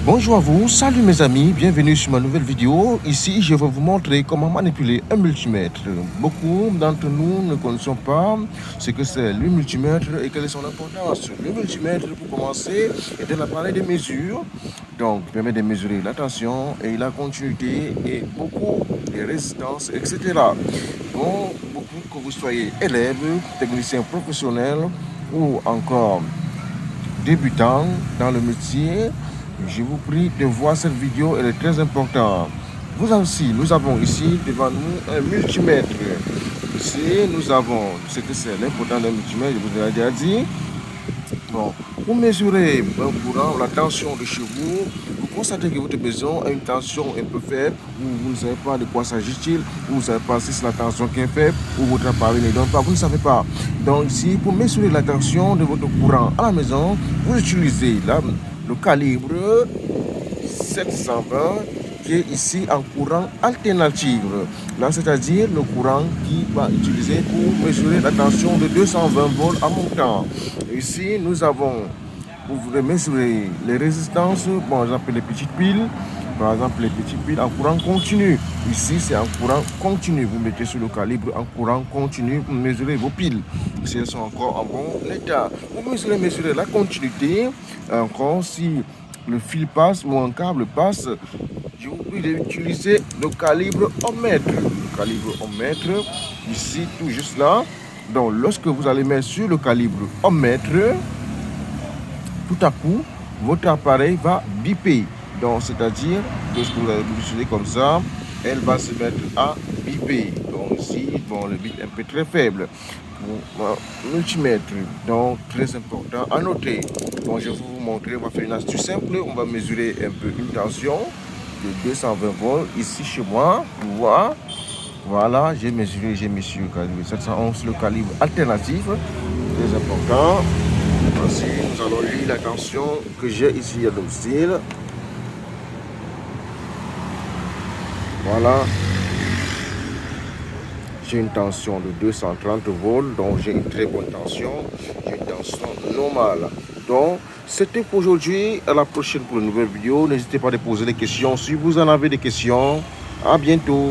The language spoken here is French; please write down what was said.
Bonjour à vous, salut mes amis, bienvenue sur ma nouvelle vidéo. Ici, je vais vous montrer comment manipuler un multimètre. Beaucoup d'entre nous ne connaissons pas ce que c'est le multimètre et quelle est son importance. Le multimètre, pour commencer, est un appareil de mesure, donc permet de mesurer la tension et la continuité et beaucoup de résistance, etc. Bon, beaucoup que vous soyez élève, technicien professionnel ou encore débutant dans le métier, je vous prie de voir cette vidéo, elle est très importante. Nous avons ici devant nous un multimètre. Ici, nous avons ce que c'est l'important d'un multimètre, je vous ai déjà dit. Bon, pour mesurer un courant, la tension de chez vous, vous constatez que votre maison a une tension un peu faible, ou vous ne savez pas de quoi s'agit-il, ou vous ne savez pas si c'est la tension qui est faible, ou votre appareil ne donne pas, vous ne savez pas. Donc ici, pour mesurer la tension de votre courant à la maison, vous utilisez le calibre 720 qui est ici en courant alternatif. Là, c'est-à-dire le courant qui va utiliser pour mesurer la tension de 220 volts en montant. Ici, nous avons, pour mesurer les résistances, bon, j'appelle les petites piles. Par exemple, les petites piles en courant continu. Ici, c'est en courant continu. Vous mettez sur le calibre en courant continu pour mesurer vos piles. Si elles sont encore en bon état. Vous mesurez la continuité. Encore, si le fil passe ou un câble passe, je vous prie d'utiliser le calibre ohmmètre. Le calibre ohmmètre, ici, tout juste là. Donc, lorsque vous allez mettre sur le calibre ohmmètre, tout à coup, votre appareil va biper. Donc, c'est-à-dire, lorsque vous allez positionner comme ça, elle va se mettre à biper. Donc, ici, bon, le bip est un peu très faible. Pour multimètre, donc très important à noter. Bon, je vais vous montrer, on va faire une astuce simple. On va mesurer un peu une tension de 220 volts ici chez moi. Pour voir. Voilà, j'ai mesuré le calibre 711, le calibre alternatif. Très important. Ainsi, nous allons lire la tension que j'ai ici à domicile. Voilà. J'ai une tension de 230 volts, donc j'ai une très bonne tension. J'ai une tension normale. Donc, c'était pour aujourd'hui. À la prochaine pour une nouvelle vidéo. N'hésitez pas à poser des questions. Si vous en avez des questions, à bientôt.